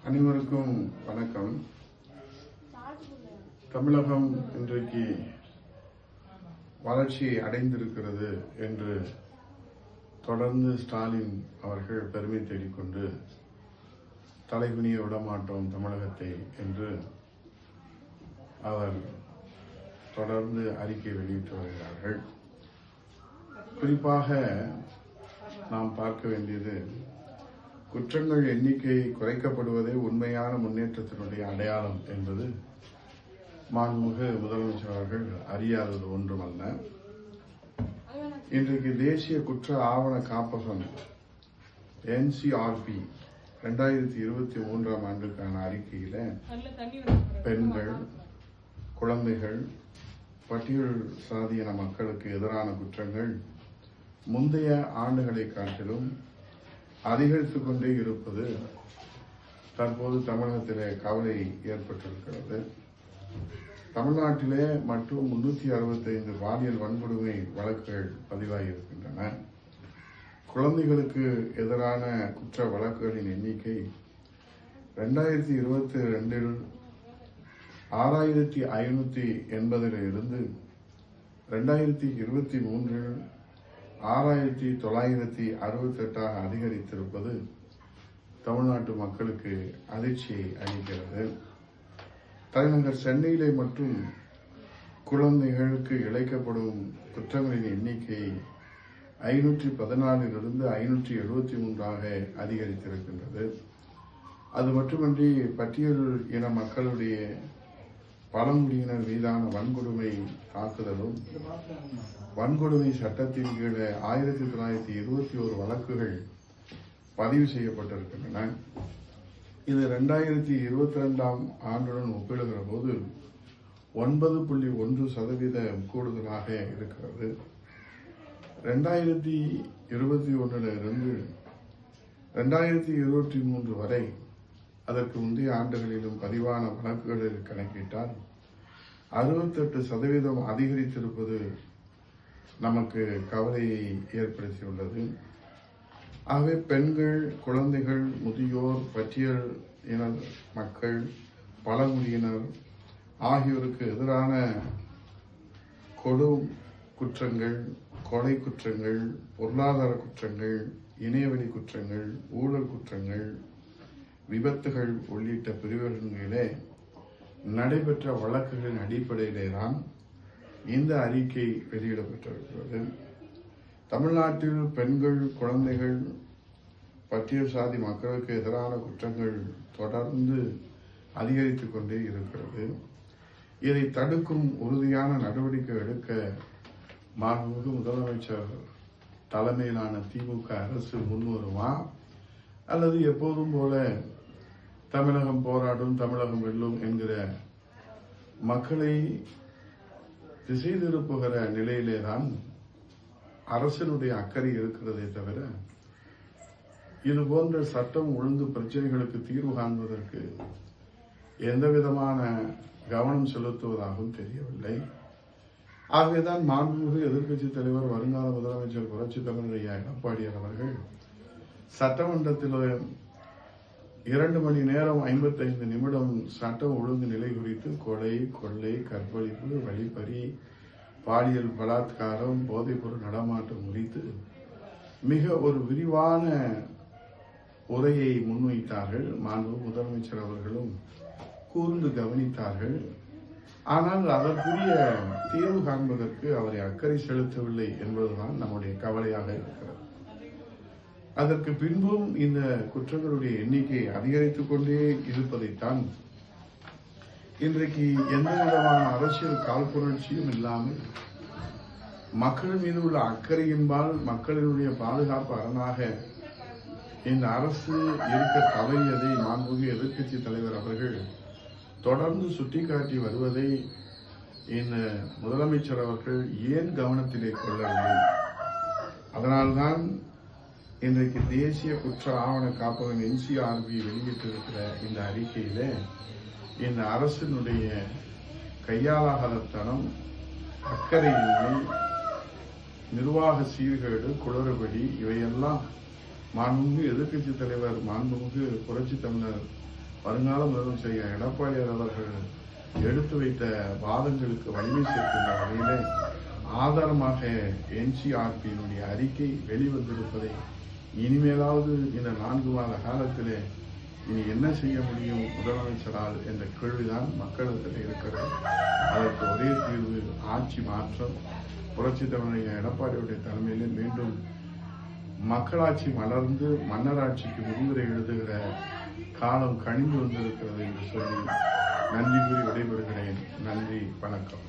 அனைவருக்கும் வணக்கம். தமிழகம் இன்றைக்கு வளர்ச்சி அடைந்திருக்கிறது என்று தொடர்ந்து ஸ்டாலின் அவர்கள் பெருமை தேடிக்கொண்டு தலைகுனிய விடமாட்டோம் தமிழகத்தை என்று அவர் தொடர்ந்து அறிக்கை வெளியிட்டு வருகிறார்கள். குறிப்பாக நாம் பார்க்க வேண்டியது, குற்றங்கள் எண்ணிக்கை குறைக்கப்படுவதே உண்மையான முன்னேற்றத்தினுடைய அடையாளம் என்பது மாண்புமிகு முதலமைச்சர் அவர்கள் அறியாதது ஒன்றுமல்ல. இன்றைக்கு தேசிய குற்ற ஆவண காப்பகம் NCRP 2023 ஆண்டுக்கான அறிக்கையில பெண்கள், குழந்தைகள், பட்டியல் சாதியின மக்களுக்கு எதிரான குற்றங்கள் முந்தைய ஆண்டுகளை காட்டிலும் அதிகரித்துக் கொண்டே இருப்பது தற்போது தமிழகத்திலே கவலை ஏற்பட்டிருக்கிறது. தமிழ்நாட்டிலே மட்டும் 365 பாலியல் வன்கொடுமை வழக்குகள் பதிவாகியிருக்கின்றன. குழந்தைகளுக்கு எதிரான குற்ற வழக்குகளின் எண்ணிக்கை 2022 6580 இருந்து 2023 6968 அதிகரித்திருப்பது தமிழ்நாட்டு மக்களுக்கு அதிர்ச்சியை அளிக்கிறது. தலைநகர் சென்னையிலே மற்றும் குழந்தைகளுக்கு இழைக்கப்படும் குற்றங்களின் எண்ணிக்கை 514 இருந்து 573 அதிகரித்திருக்கின்றது. அது மட்டுமின்றி பட்டியல் இன மக்களுடைய பழங்குடியினர் மீதான வன்கொடுமை தாக்குதலும் வன்கொடுமை சட்டத்தின் கீழ் 1921 வழக்குகள் பதிவு செய்யப்பட்டிருக்கின்றன. இது 2022 ஆண்டுடன் ஒப்பிடுகிற போது 9.1% கூடுதலாக இருக்கிறது. 2021 இருந்து 2023 வரை, அதற்கு முந்தைய ஆண்டுகளிலும் பதிவான வழக்குகளில் கணக்கிட்டால் 68% அதிகரித்திருப்பது நமக்கு கவலையை ஏற்படுத்தியுள்ளது. ஆகவே பெண்கள், குழந்தைகள், முதியோர், பட்டியல் இன மக்கள், பழங்குடியினர் ஆகியோருக்கு எதிரான கொடும் குற்றங்கள், கொலை குற்றங்கள், பொருளாதார குற்றங்கள், இணையவழி குற்றங்கள், ஊழல் குற்றங்கள், விபத்துகள் உள்ளிட்ட பிரிவுகளிலே நடைபெற்ற வழக்குகளின் அடிப்படையிலே தான் இந்த அறிக்கை வெளியிடப்பட்டிருக்கிறது. தமிழ்நாட்டில் பெண்கள், குழந்தைகள், பட்டியல் சாதி மக்களுக்கு எதிரான குற்றங்கள் தொடர்ந்து அதிகரித்துக் கொண்டே இருக்கிறது. இதை தடுக்கும் உறுதியான நடவடிக்கை எடுக்க மாண்புமிகு முதலமைச்சர் தலைமையிலான திமுக அரசு முன்வருமா, அல்லது எப்போதும் போல தமிழகம் போராடும், தமிழகம் வெல்லும் என்கிற மக்களை திசை திருப்புகிற நிலையிலேதான் அரசினுடைய அக்கறை இருக்கிறதே தவிர, இது போன்ற சட்டம் ஒழுங்கு பிரச்சனைகளுக்கு தீர்வு காண்பதற்கு எந்த விதமான கவனம் செலுத்துவதாகவும் தெரியவில்லை. ஆகவேதான் மாண்புமிகு எதிர்க்கட்சித் தலைவர், வருங்கால முதலமைச்சர் புரட்சித் தமிழர் ஐயா எடப்பாடியார் அவர்கள் சட்டமன்றத்தில் 2 மணி நேரம் 55 நிமிடம் சட்டம் ஒழுங்கு நிலை குறித்து கொலை, கொள்ளை, கற்பழிப்பு, வழிப்பறி, பாலியல் பலாத்காரம், போதைப்பொருள் நடமாட்டம் குறித்து மிக ஒரு விரிவான உரையை முன்வைத்தார்கள். மாண்பு முதலமைச்சர் அவர்களும் கூர்ந்து கவனித்தார்கள். ஆனால் அதற்குரிய தீர்வு காண்பதற்கு அவரை அக்கறை செலுத்தவில்லை என்பதுதான் நம்முடைய கவலையாக இருக்கிறது. அதற்கு பின்பும் இந்த குற்றங்களுடைய எண்ணிக்கை அதிகரித்துக் கொண்டே இருப்பதைத்தான் இன்றைக்கு எந்த விதமான அரசியல் காழ்ப்புணர்ச்சியும் இல்லாமல் மக்கள் மீது உள்ள அக்கறையின்பால் மக்களினுடைய பாதுகாப்பு அரணாக இந்த அரசு இருக்க தவறியதை மாண்புமிகு எதிர்க்கட்சி தலைவர் அவர்கள் தொடர்ந்து சுட்டிக்காட்டி வருவதை இந்த முதலமைச்சர் அவர்கள் ஏன் கவனத்திலே கொள்ளவில்லை? அதனால்தான் இன்றைக்கு தேசிய குற்ற ஆவண காப்பகம் NCRP வெளியிட்டிருக்கிற இந்த அறிக்கையில இந்த அரசினுடைய கையாளாகத்தனம், அக்கறையின்மை, நிர்வாக சீர்கேடு, குளறுபடி இவையெல்லாம் மாண்புமிகு எதிர்க்கட்சி தலைவர், மாண்புமிகு புரட்சி தமிழர் வருங்கால முதல்வர் செய்ய எடப்பாடியார் அவர்கள் எடுத்து வைத்த வாதங்களுக்கு வலிமை சேர்க்கின்ற வகையிலே ஆதாரமாக NCRP-யினுடைய அறிக்கை வெளிவந்திருப்பதை இனிமேலாவது இந்த 4 மாத காலத்திலே இனி என்ன செய்ய முடியும் முதலமைச்சரால் என்ற கேள்விதான் மக்களிடத்தில் இருக்கிறது. அதற்கு ஒரே தீர்வு ஆட்சி மாற்றம். புரட்சித் தலைவர் எடப்பாடியுடைய தலைமையிலே மீண்டும் மக்களாட்சி மலர்ந்து மன்னராட்சிக்கு முன்னுரை எழுதுகிற காலம் கணிந்து வந்திருக்கிறது என்று சொல்லி நன்றி கூறி விடைபெறுகிறேன். நன்றி, வணக்கம்.